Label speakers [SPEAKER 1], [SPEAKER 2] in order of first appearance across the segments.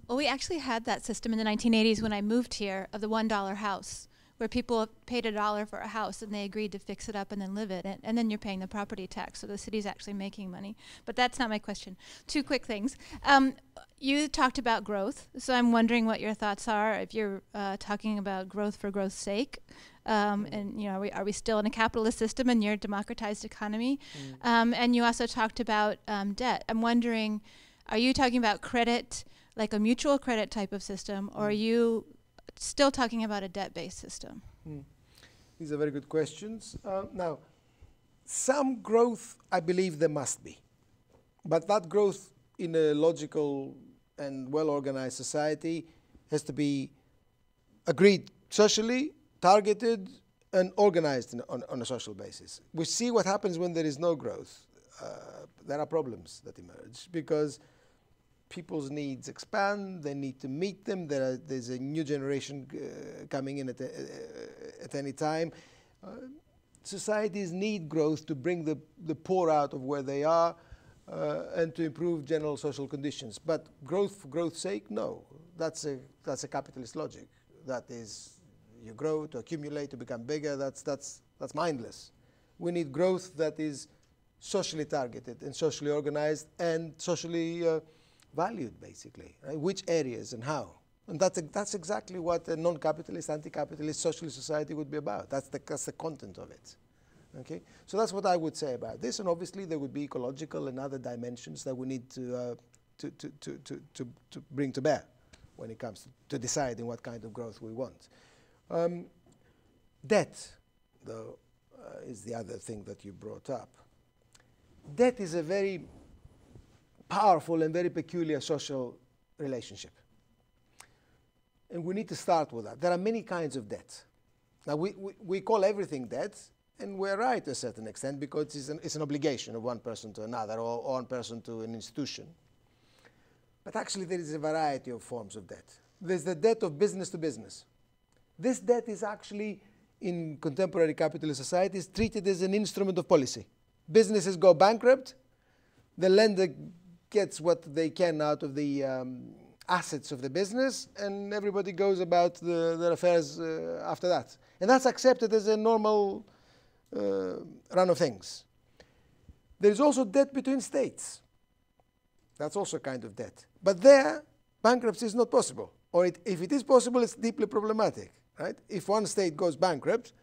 [SPEAKER 1] Well, we actually had that system in the 1980s when I moved here of the $1 house, where people paid $1 for a house and they agreed to fix it up and then live in it, and then you're paying the property tax, so the city's actually making money. But that's not my question. Two quick things. You talked about growth, so I'm wondering what your thoughts are if you're talking about growth for growth's sake. And you know, are we still in a capitalist system in your democratized economy? And you also talked about debt. I'm wondering, are you talking about credit, like a mutual credit type of system, or are you still talking about a debt-based system?
[SPEAKER 2] These are very good questions. Now, some growth, I believe there must be. But that growth in a logical and well-organized society has to be agreed socially, targeted, and organized on a social basis. We see what happens when there is no growth. There are problems that emerge because people's needs expand, they need to meet them, there's a new generation coming in at any time. Societies need growth to bring the poor out of where they are and to improve general social conditions. But growth for growth's sake, no. That's a capitalist logic. That is, you grow to accumulate, to become bigger, that's mindless. We need growth that is socially targeted and socially organized and socially valued, basically, right? Which areas and how. And that's exactly what a non-capitalist, anti-capitalist, socialist society would be about. That's the content of it. Okay? So that's what I would say about this. And obviously there would be ecological and other dimensions that we need to bring to bear when it comes to deciding what kind of growth we want. Debt, though, is the other thing that you brought up. Debt is a very powerful and very peculiar social relationship. And we need to start with that. There are many kinds of debt. Now, we call everything debt, and we're right to a certain extent because it's an obligation of one person to another or one person to an institution. But actually, there is a variety of forms of debt. There's the debt of business to business. This debt is actually, in contemporary capitalist societies, treated as an instrument of policy. Businesses go bankrupt, the lender gets what they can out of the assets of the business, and everybody goes about their affairs after that. And that's accepted as a normal run of things. There is also debt between states. That's also a kind of debt. But there, bankruptcy is not possible. Or if it is possible, it's deeply problematic. Right? If one state goes bankrupt,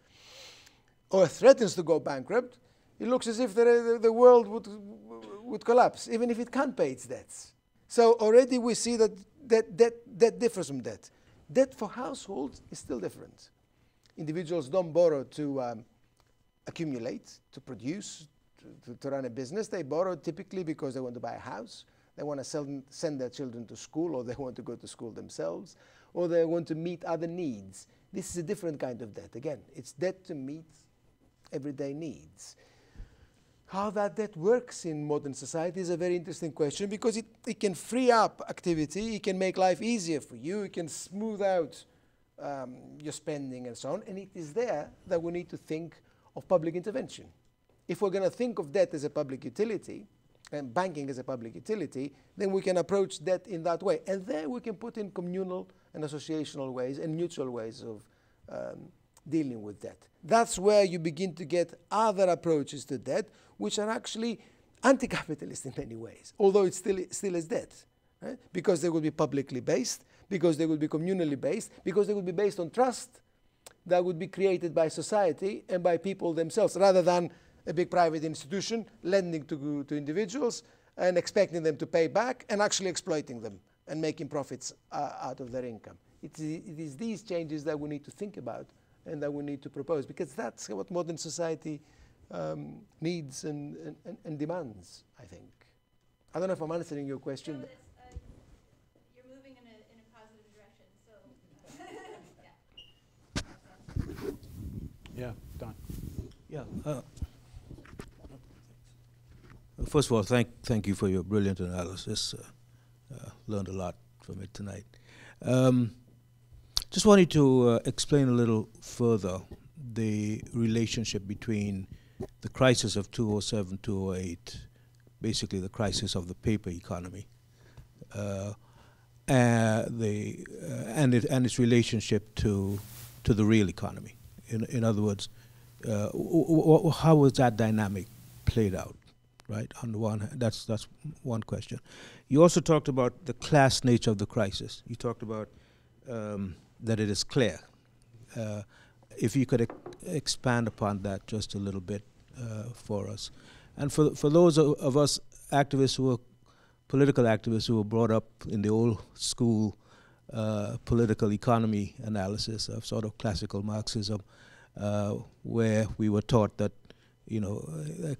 [SPEAKER 2] or threatens to go bankrupt, it looks as if the world would collapse, even if it can't pay its debts. So already we see that debt differs from debt. Debt for households is still different. Individuals don't borrow to accumulate, to produce, to run a business. They borrow typically because they want to buy a house, they want to send their children to school, or they want to go to school themselves, or they want to meet other needs. This is a different kind of debt. Again, it's debt to meet everyday needs. How that debt works in modern society is a very interesting question because it can free up activity, it can make life easier for you, it can smooth out your spending and so on, and it is there that we need to think of public intervention. If we're going to think of debt as a public utility, and banking as a public utility, then we can approach debt in that way. And there we can put in communal and associational ways and mutual ways of dealing with debt. That's where you begin to get other approaches to debt, which are actually anti-capitalist in many ways, although it still is debt. Right? Because they will be publicly based, because they will be communally based, because they will be based on trust that would be created by society and by people themselves, rather than a big private institution lending to individuals and expecting them to pay back and actually exploiting them and making profits out of their income. It is these changes that we need to think about and that we need to propose, because that's what modern society needs and demands, I think. I don't know if I'm answering your question.
[SPEAKER 1] No, you're moving in a positive direction, so
[SPEAKER 3] Yeah, Don.
[SPEAKER 4] Yeah. First of all, thank you for your brilliant analysis. Learned a lot from it tonight. Just wanted to explain a little further the relationship between the crisis of 2007, 2008, basically the crisis of the paper economy, and its relationship to the real economy. In other words, how was that dynamic played out? Right. On the one hand, that's one question. You also talked about the class nature of the crisis. You talked about that it is clear. If you could expand upon that just a little bit for us, and for those of us activists who are political activists who were brought up in the old school political economy analysis of sort of classical Marxism, where we were taught that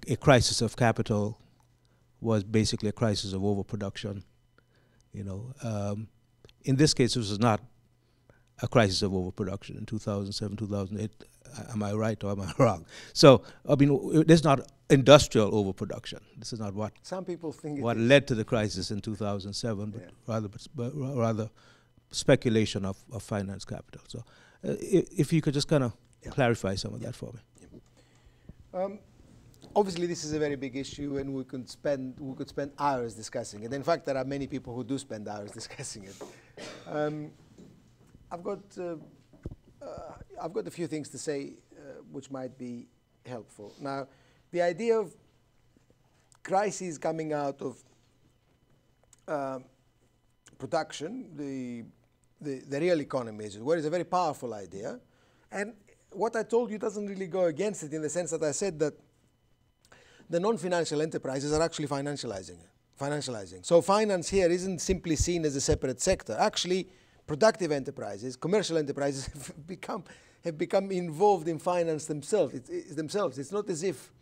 [SPEAKER 4] a crisis of capital was basically a crisis of overproduction. In this case, this was not a crisis of overproduction in 2007, 2008. Am I right or am I wrong? So, I mean, there's not industrial overproduction. This is not what
[SPEAKER 2] some people think
[SPEAKER 4] what led to the crisis in 2007, but rather speculation of finance capital. So, if you could just kind of clarify some of that for me.
[SPEAKER 2] Obviously, this is a very big issue, and we could spend hours discussing it. In fact, there are many people who do spend hours discussing it. I've got a few things to say which might be helpful. Now, the idea of crises coming out of production, the real economy, as it were, is a very powerful idea. And what I told you doesn't really go against it, in the sense that I said that the non-financial enterprises are actually financializing. So finance here isn't simply seen as a separate sector. Actually, productive enterprises, commercial enterprises have become involved in finance themselves. It's not as if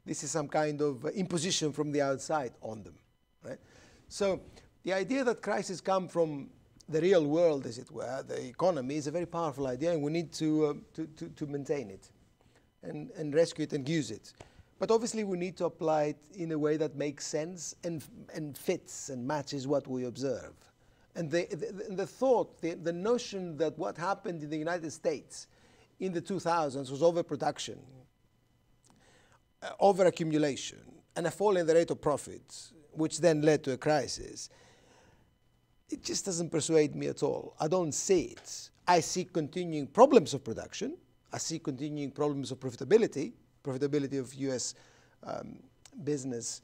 [SPEAKER 2] this is some kind of imposition from the outside on them, right? So the idea that crises come from the real world, as it were, the economy, is a very powerful idea, and we need to maintain it and rescue it and use it. But obviously we need to apply it in a way that makes sense and fits and matches what we observe. And the thought, the notion that what happened in the United States in the 2000s was overproduction, overaccumulation, and a fall in the rate of profits, which then led to a crisis, it just doesn't persuade me at all. I don't see it. I see continuing problems of production. I see continuing problems of profitability of U.S. business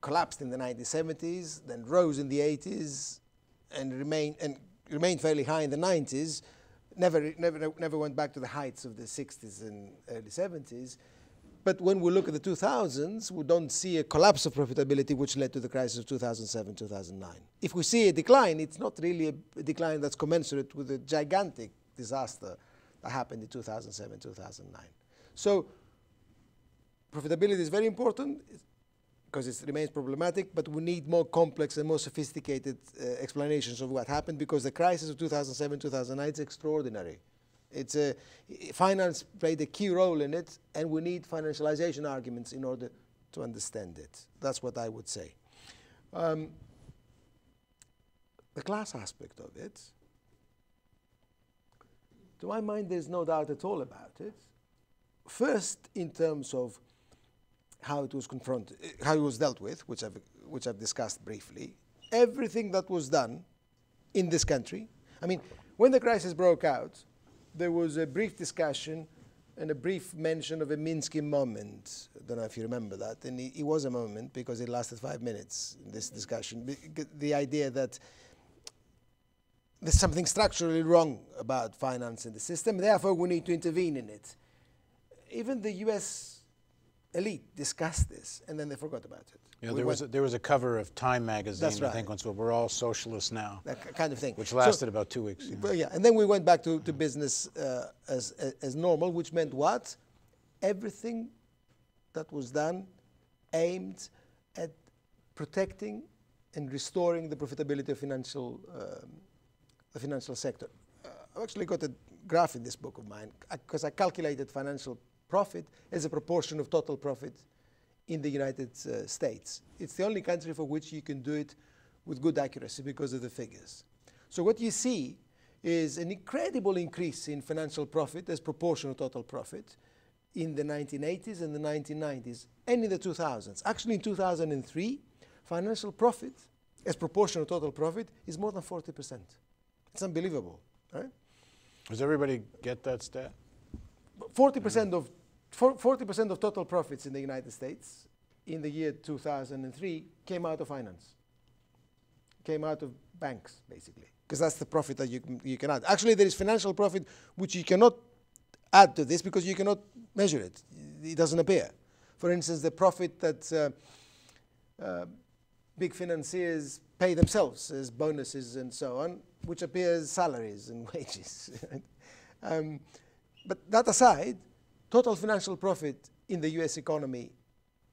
[SPEAKER 2] collapsed in the 1970s, then rose in the 80s, and remained fairly high in the 90s. Never went back to the heights of the 60s and early 70s. But when we look at the 2000s, we don't see a collapse of profitability which led to the crisis of 2007, 2009. If we see a decline, it's not really a decline that's commensurate with the gigantic disaster that happened in 2007, 2009. So profitability is very important because it remains problematic, but we need more complex and more sophisticated explanations of what happened, because the crisis of 2007, 2009 is extraordinary. Finance played a key role in it, and we need financialization arguments in order to understand it. That's what I would say. The class aspect of it, to my mind, there's no doubt at all about it. First, in terms of how it was confronted, how it was dealt with, which I've discussed briefly. Everything that was done in this country, I mean, when the crisis broke out, there was a brief discussion and a brief mention of a Minsky moment. I don't know if you remember that. And it was a moment because it lasted 5 minutes, this discussion. The idea that there's something structurally wrong about finance in the system, therefore we need to intervene in it. Even the US elite discussed this, and then they forgot about it.
[SPEAKER 3] You know, there was a cover of Time magazine,
[SPEAKER 2] That's right.
[SPEAKER 3] I think, once, well, we're all socialists now.
[SPEAKER 2] That kind of thing.
[SPEAKER 3] Which lasted about 2 weeks.
[SPEAKER 2] Well, yeah, and then we went back to business as normal, which meant what? Everything that was done aimed at protecting and restoring the profitability of the financial sector. I've actually got a graph in this book of mine, because I calculated financial profit as a proportion of total profit in the United States. It's the only country for which you can do it with good accuracy because of the figures. So what you see is an incredible increase in financial profit as proportion of total profit in the 1980s and the 1990s and in the 2000s. Actually, in 2003, financial profit as proportion of total profit is more than 40%. It's unbelievable, right?
[SPEAKER 3] Does everybody get that stat?
[SPEAKER 2] 40% of 40% of total profits in the United States in the year 2003 came out of finance, came out of banks, basically, because that's the profit that you can add. Actually, there is financial profit which you cannot add to this because you cannot measure it. It doesn't appear. For instance, the profit that big financiers pay themselves as bonuses and so on, which appears salaries and wages. But that aside, total financial profit in the US economy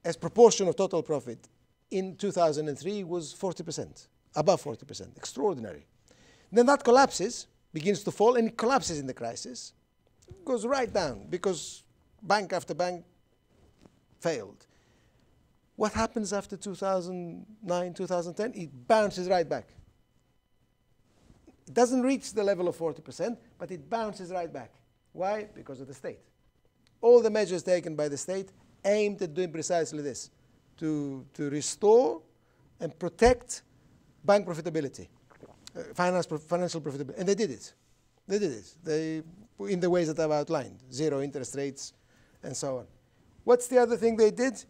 [SPEAKER 2] as proportion of total profit in 2003 was 40%, above 40%, extraordinary. Then that collapses, begins to fall, and it collapses in the crisis, goes right down because bank after bank failed. What happens after 2009, 2010? It bounces right back. It doesn't reach the level of 40%, but it bounces right back. Why? Because of the state. All the measures taken by the state aimed at doing precisely this, to restore and protect bank profitability, financial profitability. And they did it. They did it. They, in the ways that I've outlined, zero interest rates and so on. What's the other thing they did?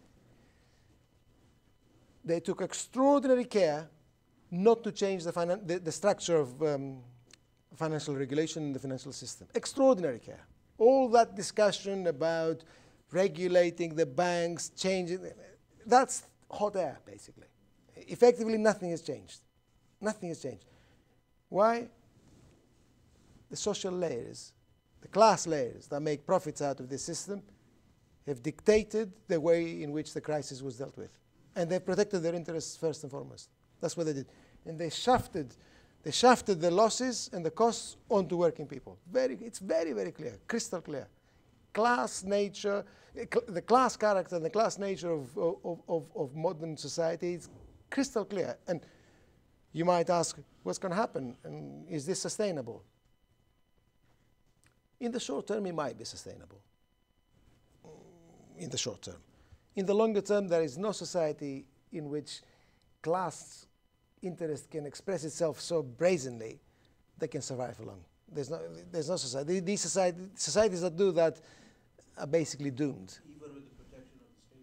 [SPEAKER 2] They took extraordinary care not to change the structure of financial regulation in the financial system. Extraordinary care. All that discussion about regulating the banks, changing, that's hot air, basically. Effectively, nothing has changed. Nothing has changed. Why? The social layers, the class layers that make profits out of this system have dictated the way in which the crisis was dealt with. And they've protected their interests first and foremost. That's what they did. And they shafted the losses and the costs onto working people. It's very, very clear, crystal clear. Class nature, the class character and the class nature of modern society is crystal clear. And you might ask, what's going to happen? And is this sustainable? In the short term, it might be sustainable. In the short term. In the longer term, there is no society in which class interest can express itself so brazenly they can survive for long. There's no society. These societies that do that are basically doomed.
[SPEAKER 4] Even with the protection of the state?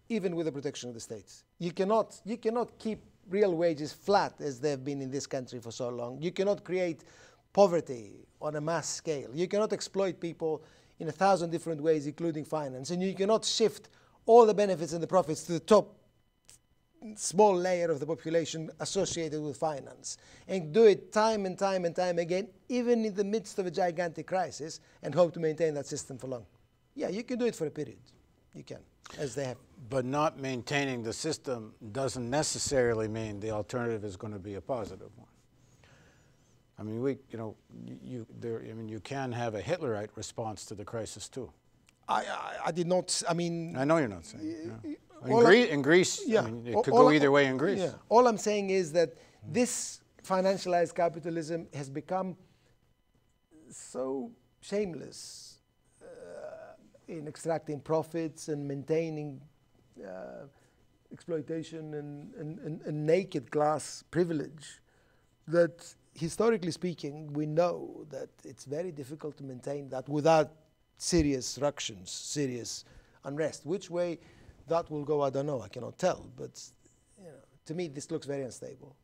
[SPEAKER 2] Even with the protection of the states. You cannot keep real wages flat as they've been in this country for so long. You cannot create poverty on a mass scale. You cannot exploit people in 1,000 different ways, including finance. And you cannot shift all the benefits and the profits to the top small layer of the population associated with finance, and do it time and time and time again, even in the midst of a gigantic crisis, and hope to maintain that system for long. Yeah, you can do it for a period. You can, as they have.
[SPEAKER 3] But not maintaining the system doesn't necessarily mean the alternative is going to be a positive one. I mean, you can have a Hitlerite response to the crisis too.
[SPEAKER 2] I did not. I mean,
[SPEAKER 3] I know you're not saying. Yeah. In Greece,
[SPEAKER 2] yeah,
[SPEAKER 3] I mean, it could go either way in Greece.
[SPEAKER 2] Yeah. All I'm saying is that this financialized capitalism has become so shameless in extracting profits and maintaining exploitation and naked class privilege that, historically speaking, we know that it's very difficult to maintain that without serious ructions, serious unrest. Which way that will go, I don't know. I cannot tell. But to me, this looks very unstable.